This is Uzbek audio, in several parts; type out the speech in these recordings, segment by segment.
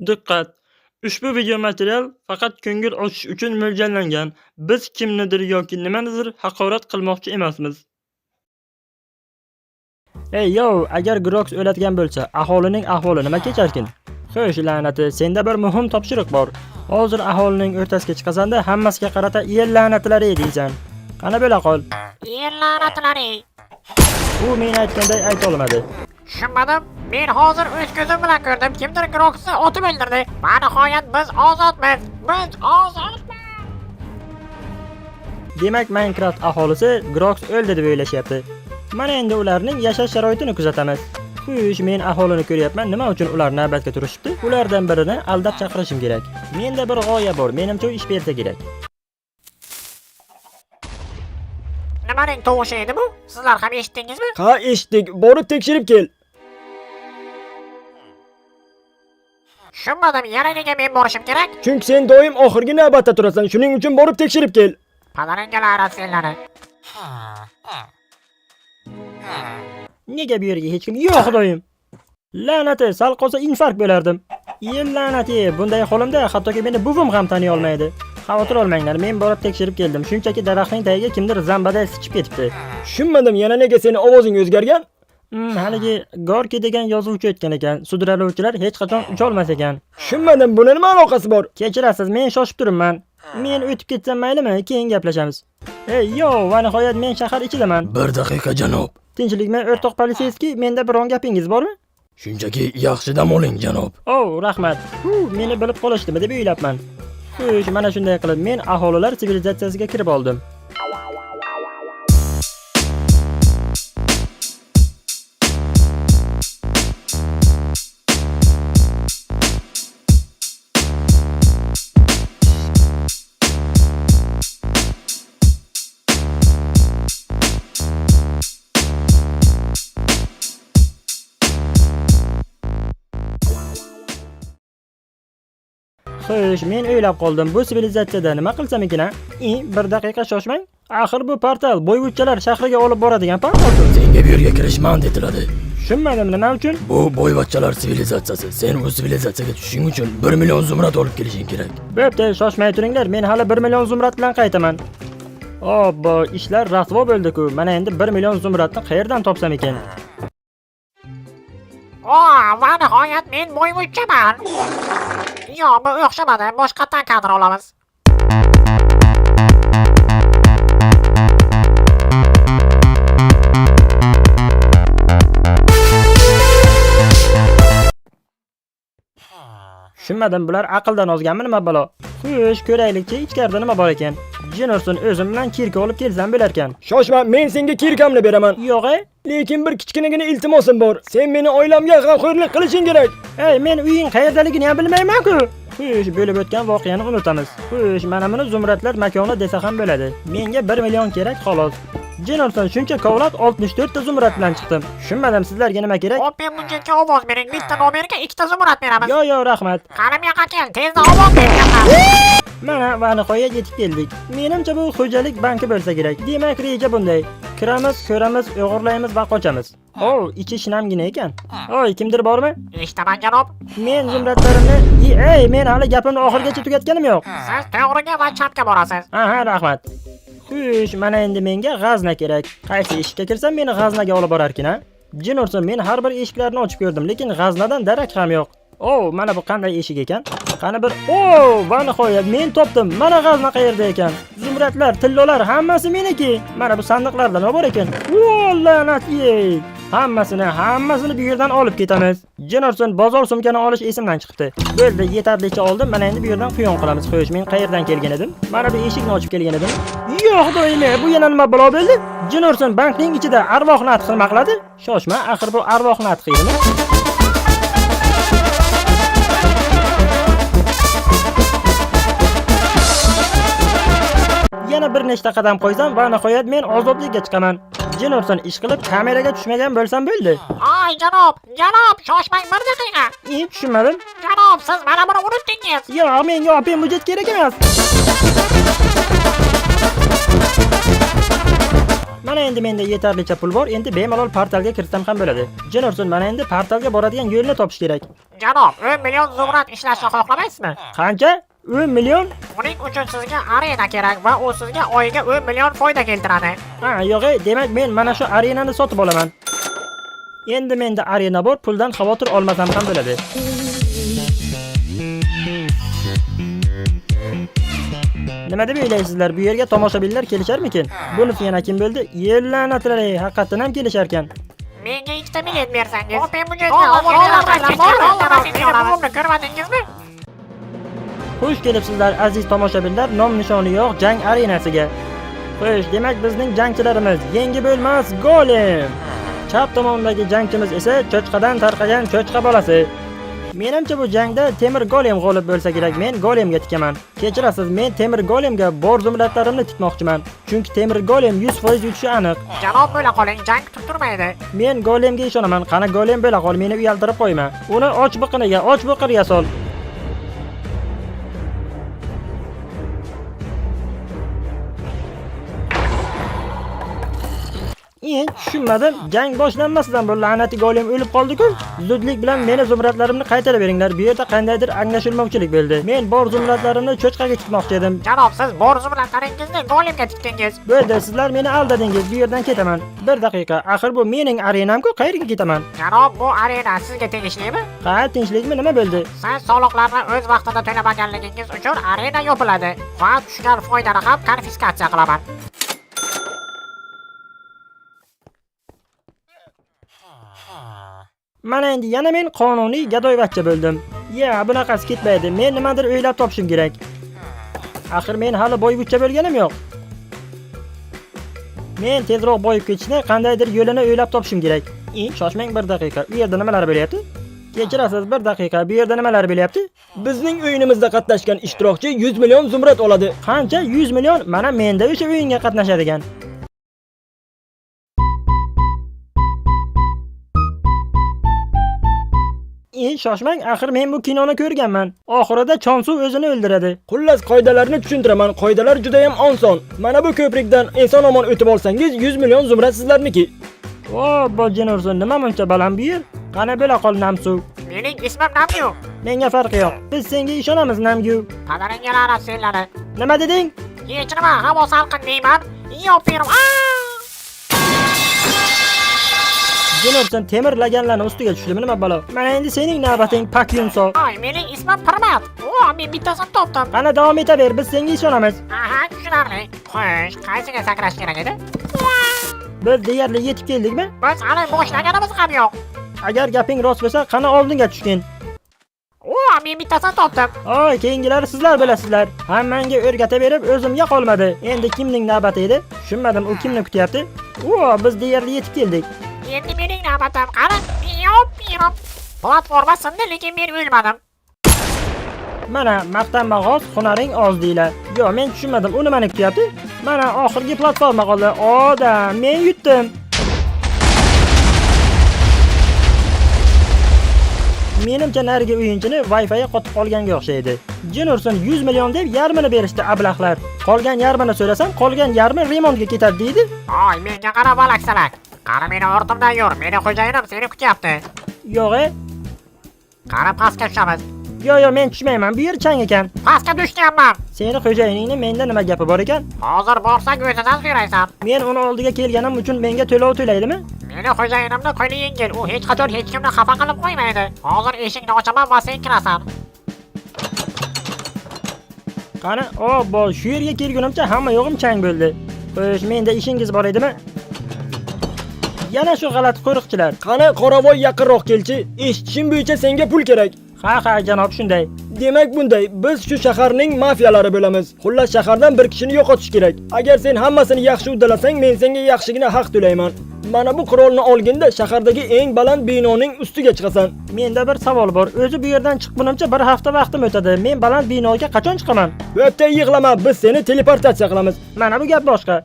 Diqqat! Ushbu video material faqat ko'ngil ochish uchun mo'ljallangan. Biz kimnidir yoki nimanidir haqorat qilmoqchi emasmiz. Ey yo, agar Grox o'ladigan bo'lsa, aholining ahvoli nima kecharkin? Xo'sh, la'nati, senda bir muhim topshiriq bor. Hozir aholining o'rtasiga chiqasanda hammasiga qarata yer la'natlari deysan. Qana bo'la qol. Yer la'natlari. U men aytganday ayta olmadi. Tushunmadim. Men hozir o'z ko'zim bilan ko'rdim. Kimdir Grox'ni otib o'ldirdi. Va nihoyat biz ozodmiz. Biz ozodmiz. Demak, Minecraft aholisi Grox o'ldi deb o'ylashyapti. Mana endi ularning yashash sharoitini kuzatamiz. Xo'sh, men aholini ko'ryapman. Nima uchun ular navbatga turishibdi? Ulardan birini aldab chaqirishim kerak. Menda bir g'oya bor. Menimcha ish bersa kerak. Nimaning tovushi edi bu? Sizlar ham eshitdingizmi? Ha, eshitdik. Borib tekshirib kel. Tushunmadim. Yana nega men borishim kerak? Chunki sen doim oxirgi navbatda turasan. Shuning uchun borib tekshirib kel. Padarangalar senlari. Nega bu yerga hech kim yo'q, xudoyim? La'nati, sal qolsa infarkt bo'lardim. Yer la'nati, bunday holimda hattoki meni buvim ham taniy olmaydi. Xavotir olmanglar, men borib tekshirib keldim. Shunchaki daraxtning tagiga kimdir zambaday sichib ketibdi. Tushunmadim, yana nega seni ovozing o'zgargan? Haligi Gorki degan yozuvchi o'tgan ekan. Sudralovchilar hech qachon ucha olmas ekan. Tushunmadim, buni nima aloqasi bor? Kechirasiz, men shoshib turibman. Men o'tib ketsam maylimi? Keyin gaplashamiz. Ey, yo, va nihoyat men shahar ichidaman. 1 daqiqa janob. Tinchlikmi, o'rtoq politsiyskiy, menda biron gapingiz bormi? Shunchaki yaxshi dam oling janob. Oh, rahmat. Meni bilib qolishdimi deb o'ylabman. Xo'sh, mana shunday qilib men aholilar sivilizatsiyasiga kirib oldim. Xo'sh, men o'ylab qoldim. Bu sivilizatsiyada nima qilsam ekan? 1 daqiqa shoshmang. Axir bu portal boyvachchalar shahriga olib boradigan portal-ku. Senga bu yerga kirish man etiladi. Tushunmadim, nima uchun? Bu boyvachchalar sivilizatsiyasi. Sen u sivilizatsiyaga tushishing uchun 1 million zumrad olib kelishing kerak. Bo'pti, shoshmay turinglar. Men hali 1 million zumrad bilan qaytaman. Obbo, ishlar rasvo bo'ldi-ku. Mana endi 1 million zumradni qayerdan topsam ekan? Va nihoyat men boyvachchaman. Yo'q, bu o'xshamadi. Boshqatdan kadr olamiz. Tushunmadim, bular aqldan ozganmi nima balo? Xo'sh, ko'raylikchi, ichkarida nima bor ekan? Jennerson o'zim bilan kirka olib kelsam bo'lar ekan. Shoshma, men senga kirkamni beraman. Yo'q-e? Lekin bir kichkinagina iltimosim bor. Sen meni oilamga g'amxo'rlik qilishing kerak. Ey, men uying qayerdaligini ham bilmayman-ku. Xo'sh, bo'lib o'tgan voqeani unutamiz. Xo'sh, mana buni zumradlar makoni desa ham bo'ladi. Menga 1 million kerak xolos. Jennerson shuncha kovlab 64 ta zumrad bilan chiqdim. Tushunmadim, sizlarga nima kerak? Open bunchakka ovoz bering. Bitta nomerga 2 ta zumrad beramiz. Yo'q, rahmat. Qani bu yoqqa kel, tezda ovoz beryapman. Mana va nihoyat yetib keldik. Menimcha bu xo'jalik banki bo'lsa kerak. Demak, reja bunday. Kiramiz, ko'ramiz, o'g'irlaymiz va qochamiz. Ichi shinamgina ekan. Oy, kimdir bormi? Eshitaman janob. Men zumradlarimni, men hali gapimni oxirigacha tugatganim yo'q. Siz to'g'riga va chapga borasiz. Aha, rahmat. Xo'sh, mana endi menga g'azna kerak. Qaysi eshikka kirsam meni g'aznaga olib borarkin, ha? Jennerson, men har bir eshiklarni ochib ko'rdim, lekin g'aznadan darak ham yo'q. Mana bu qanday eshik ekan? Qani bir va nihoyat men topdim. Mana g'azna qayerda ekan? Zumradlar, tillolar hammasi meniki. Mana bu sandiqlarda nima bor ekan? La'nat yey. Hammasini bu yerdan olib ketamiz. Jennerson, bozor sumkani olish esimdan chiqdi. Bo'ldi, yetarlicha oldim. Mana endi bu yerdan quyon qilamiz. Xo'sh, men qayerdan kelgan edim? Mana bu eshikni ochib kelgan edim. Yo'q, do'yme, bu yana nima balo bo'ldi? Jennerson bankning ichida arvoh natx nima qiladi? Shoshma, axir bu arvoh natx edimi? Yana bir nechta qadam qo'ysam va nihoyat men ozodlikka chiqaman. Jennerson ish qilib kameraga tushmagan bo'lsam bo'ldi. Ay janob, shoshmang 1 daqiqa. Tushunmadim. Janob, siz mana buni unutdingiz. Yo'q, menga open budjet kerak emas. Mana endi menda yetarlicha pul bor. Endi bemalol portalga kirsam ham bo'ladi. Jennerson, mana endi portalga boradigan yo'lni topish kerak. Janob, 10 million zumrad ishlashni xohlamaysizmi? Qancha? 10 million? Uning uchun sizga arena kerak va u sizga oyiga 10 million foyda keltiradi. Ha, yo'q, demak men mana shu arenani sotib olaman. Endi menda arena bor, puldan xavotir olmasam ham bo'ladi. Nima deb o'ylaysizlar? Bu yerga tomoshabinlar kelisharmikin? Bunisi yana kim bo'ldi? Yellanatlar, haqiqatan ham kelishar ekan. Menga 2 million bersangiz, men bu yerga buvimni ko'rmadingizmi? Xush kelibsizlar aziz tomoshabinlar, nom nishoni yo'q jang arenasiga. Xo'sh, demak bizning jangchilarimiz yangi bo'lmas Golem. Chap tomondagi jangchimiz esa cho'chqadan tarqagan cho'chqa bolasi. Menimcha bu jangda Temir Golem g'olib bo'lsa kerak. Men Golemga tikaman. Kechirasiz, men Temir Golemga bor zumradlarimni tikmoqchiman. Chunki Temir Golem 100% yutishi aniq. Janob, bo'la qoling, jang kutib turmaydi. Men Golemga ishonaman. Qani Golem bo'la qol, meni uyaltirib qo'yma. Uni och biqiniga sol. Tushunmadim. Jang boshlanmasidan bu la'nati Golem o'lib qoldi-ku. Zudlik bilan meni zumradlarimni qaytarib beringlar. Bu yerda qandaydir anglashilmovchilik bo'ldi. Men bor zumradlarimni cho'chqaga tikmoqchi edim. Janob, siz bor zumradlaringizni Golemga tikdingiz. Bo'ldi, sizlar meni aldadingiz. Bu yerdan ketaman. Bir daqiqa. Axir bu mening arenam-ku, qayerga ketaman? Janob, bu arena sizga tegishlimi? Ha, tinchlikmi, nima bo'ldi? Siz soliqlarni o'z vaqtida to'lamaganligingiz uchun arena yopiladi va tushgan foydani ham konfiskatsiya qilaman. Mana endi yana men qonuniy gadoyvachcha bo'ldim. Bunaqasi ketmaydi. Men nimadir o'ylab topishim kerak. Axir men hali boyvuchcha bo'lganim yo'q. Men tezroq boyib ketishni qandaydir yo'lini o'ylab topishim kerak. Shoshmang bir daqiqa. U yerda nimalar bo'lyapti? Kechirasiz bir daqiqa. Bu yerda nimalar bo'lyapti? Bizning o'yinimizda qatnashgan ishtirokchi 100 million zumrad oladi. Qancha? 100 million? Mana menda o'sha o'yinga qatnashadigan. Shoshmang, axir men bu kinoni ko'rganman. Oxirida Chonsu o'zini o'ldiradi. Xullas, qoidalarni tushuntiraman. Qoidalar juda ham oson. Mana bu ko'prikdan eson omon o'tib olsangiz 100 million zumrad sizlarniki. Bu jinursin, nima muncha baland bu yer? Qani bo'la qol Namsu. Mening ismim Namgu. Menga farqi yo'q. Biz senga ishonamiz Namgu. Qadaringga la'nat senlari. Nima deding? Hech nima, havo salqin deyman. Yopirim. Jinursin, temir laganlarning ustiga tushdimi nima balo? Mana endi sening navbating Pakyunso. Ay, mening ismim Pirmat. Men bittasini topdim. Qani davom etaver, biz senga ishonamiz. Aha, tushunarli. Xo'sh, qaysiga sakrash kerak edi? Biz deyarli yetib keldikmi? Biz hali boshlaganimiz ham yo'q. Agar gaping rost bo'lsa, qani oldinga tushgin. Men bittasini topdim. Keyingilari sizlar bilasizlar. Hammanga o'rgataverib o'zimga qolmadi. Endi kimning navbati edi? Tushunmadim, u kimni kutyapti? Biz deyarli yetib keldik. Endi mening navbatim. Qani, yopirim. Platforma sindi, lekin men o'lmadim. Mana maqtanma g'oz, hunaring oz deylar. Men tushunmadim, u nimani kutyapti? Mana oxirgi platforma qoldi. Men yutdim. Menimcha narigi o'yinchini Wi-Fi qotib qolganga o'xshaydi. Jinursin 100 million deb yarmini berishdi ablahlar. Qolgan yarmini so'rasam, qolgan yarmi remontga ketadi deydi. Menga qara balaksalak. Qara meni ortimdan yur. Meni xo'jayinim seni kutyapti. Yo'q. Qara pastga tushamiz. Yo'q, men tushmayman. Bu yer chang ekan. Pastga tushganman. Seni xo'jayiningni menda nima gapi bor ekan? Hozir borsak o'zidan so'raysan. Men uni oldiga kelganim uchun menga to'lov to'laydimi? Meni xo'jayinimni qo'li yengil. U hech qachon hech kimni xafa qilib qo'ymaydi. Hozir eshikni ochaman va sen kirasan. Qani, shu yerga kelgunimcha hamma yo'g'im chang bo'ldi. Xo'sh, menda ishingiz bor edimi? Yana shu g'alati qo'riqchilar. Qani, Qoravoy yaqinroq kelchi. Eshitishim bo'yicha senga pul kerak. Ha, janob, shunday. Demak bunday, biz shu shaharning mafiyalari bo'lamiz. Xullas, shahardan bir kishini yo'qotish kerak. Agar sen hammasini yaxshi uddalasang, men senga yaxshigina haq to'layman. Mana bu qurolni olganda shahardagi eng baland binoning ustiga chiqasan. Menda bir savol bor. O'zi bu yerdan chiqgunimcha bir hafta vaqtim o'tadi. Men baland binoga qachon chiqaman? Bo'pti, yig'lama, biz seni teleportatsiya qilamiz. Mana bu gap boshqa.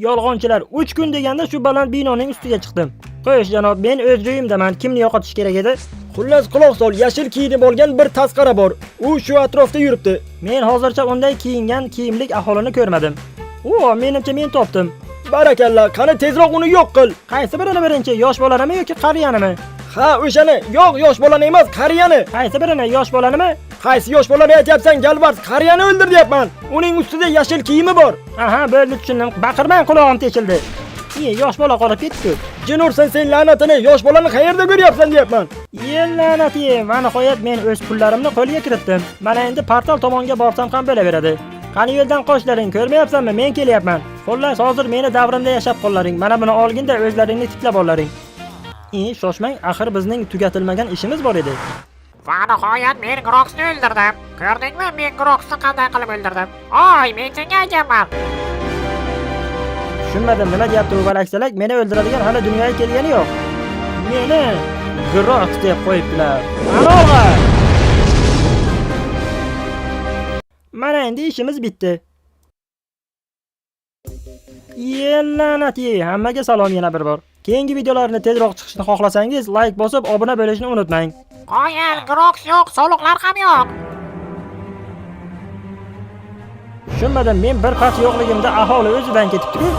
Yolg'onchilar, 3 kun deganda shu baland binoning ustiga chiqdim. Qo'yish janob, men o'z joyimdaman. Kimni yo'qotish kerak edi? Xullas, quloq sol, yashil kiyinib olgan bir tasqara bor. U shu atrofda yuribdi. Men hozircha unday kiyingan kiyimlik aholini ko'rmadim. Menimcha men topdim. Barakalla, qani tezroq uni yo'q qil. Qaysi birini birinchi, yosh bolanimi yoki qariyanimi? Ha, o'shani. Yo'q, yosh bolani emas, qariyani. Qaysi birini, yosh bolanimi? Qaysi yosh bolani aytyapsan, Galbars? Qariyani o'ldir deyapman. Uning ustida yashil kiyimi bor. Aha, bo'ldi, tushundim. Baqirmang, qulog'im teshildi. Yosh bola qolib ketdi-ku. Jin ursin sen la'natini, yosh bolani qayerda ko'ryapsan deyapman. La'nati, va nihoyat men o'z pullarimni qo'lga kiritdim. Mana endi portal tomonga borsam ham bo'laveradi. Qani yo'ldan qoshlaring, ko'rmayapsanmi? Men kelyapman. Xullas, hozir meni davrimda yashab qollaring. Mana buni olginda o'zlaringni tiklab olaring. Shoshmang, axir bizning tugatilmagan ishimiz bor edi. Va nihoyat men Groxni o'ldirdim. Ko'rdingmi, men Groxni qanday qilib o'ldirdim? Oy, men senga aytayapman. Tushunmadim, nima deyapti u balaksalak? Meni o'ldiradigan hali dunyoga kelgani yo'q. Meni Grox deb qo'yibdilar. Aloqa! Mana endi ishimiz bitdi. La'nati, hammaga salom yana bir bor. Keyingi videolarni tezroq chiqishini xohlasangiz, like bosib, obuna bo'lishni unutmang. Qoyil, Grox yo'q, soliqlar ham yo'q. Tushunmadim, men bir past yo'qligimda aholi o'zidan ketibdi-ku.